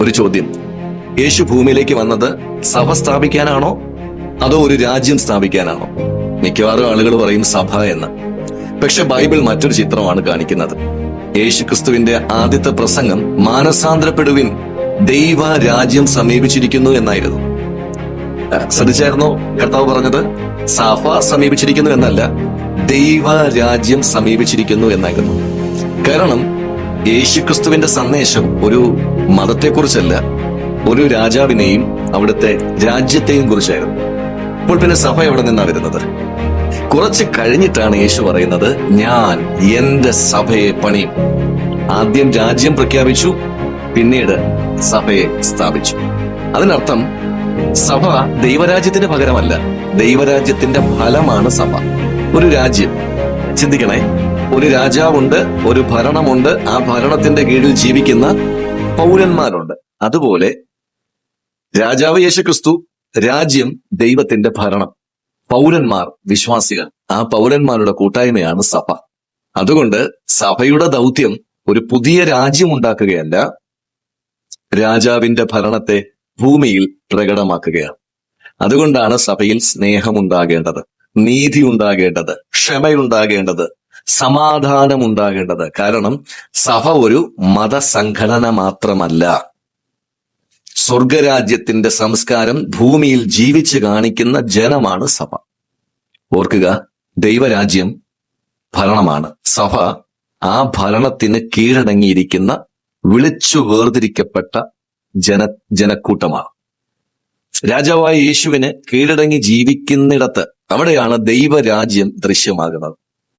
ഒരു ചോദ്യം: യേശു ഭൂമിയിലേക്ക് വന്നത് സഭ സ്ഥാപിക്കാനാണോ അതോ ഒരു രാജ്യം സ്ഥാപിക്കാനാണോ? മിക്കവാറും ആളുകൾ പറയും സഭ എന്ന്. പക്ഷെ ബൈബിൾ മറ്റൊരു ചിത്രമാണ് കാണിക്കുന്നത്. യേശുക്രിസ്തുവിന്റെ ആദ്യത്തെ പ്രസംഗം മാനസാന്തരപ്പെടുവിൻ, ദൈവ രാജ്യം സമീപിച്ചിരിക്കുന്നു എന്നായിരുന്നു. ശ്രദ്ധിച്ചായിരുന്നോ കർത്താവ് പറഞ്ഞത്? സഭ സമീപിച്ചിരിക്കുന്നു എന്നല്ല, ദൈവ രാജ്യം സമീപിച്ചിരിക്കുന്നു എന്നായിരുന്നു. കാരണം യേശുക്രിസ്തുവിന്റെ സന്ദേശം ഒരു മതത്തെക്കുറിച്ചല്ല, ഒരു രാജാവിനെയും അവിടുത്തെ രാജ്യത്തെയും കുറിച്ചായിരുന്നു. അപ്പോൾ പിന്നെ സഭ എവിടെ നിന്നാ വരുന്നത്? കുറച്ച് കഴിഞ്ഞിട്ടാണ് യേശു പറയുന്നത്, ഞാൻ എന്റെ സഭയെ പണിയും. ആദ്യം രാജ്യം പ്രഖ്യാപിച്ചു, പിന്നീട് സഭയെ സ്ഥാപിച്ചു. അതിനർത്ഥം സഭ ദൈവരാജ്യത്തിന് പകരമല്ല, ദൈവരാജ്യത്തിന്റെ ഫലമാണ് സഭ. ഒരു രാജ്യം, ചിന്തിക്കണേ, ഒരു രാജാവുണ്ട്, ഒരു ഭരണമുണ്ട്, ആ ഭരണത്തിന്റെ കീഴിൽ ജീവിക്കുന്ന പൗരന്മാരുണ്ട്. അതുപോലെ രാജാവ് യേശുക്രിസ്തു, രാജ്യം ദൈവത്തിന്റെ ഭരണം, പൗരന്മാർ വിശ്വാസികൾ, ആ പൗരന്മാരുടെ കൂട്ടായ്മയാണ് സഭ. അതുകൊണ്ട് സഭയുടെ ദൗത്യം ഒരു പുതിയ രാജ്യം ഉണ്ടാക്കുകയല്ല, രാജാവിന്റെ ഭരണത്തെ ഭൂമിയിൽ പ്രകടമാക്കുകയാണ്. അതുകൊണ്ടാണ് സഭയിൽ സ്നേഹമുണ്ടാകേണ്ടത്, നീതി ഉണ്ടാകേണ്ടത്, ക്ഷമയുണ്ടാകേണ്ടത്, സമാധാനം ഉണ്ടാകേണ്ടത്. കാരണം സഭ ഒരു മതസംഘടന മാത്രമല്ല, സ്വർഗരാജ്യത്തിന്റെ സംസ്കാരം ഭൂമിയിൽ ജീവിച്ച് കാണിക്കുന്ന ജനമാണ് സഭ. ഓർക്കുക, ദൈവരാജ്യം ഭരണമാണ്, സഭ ആ ഭരണത്തിന് കീഴടങ്ങിയിരിക്കുന്ന വിളിച്ചു വേർതിരിക്കപ്പെട്ട ജനക്കൂട്ടമാണ്. രാജാവായ യേശുവിന് കീഴടങ്ങി ജീവിക്കുന്നിടത്ത് അവിടെയാണ് ദൈവരാജ്യം ദൃശ്യമാകുന്നത്.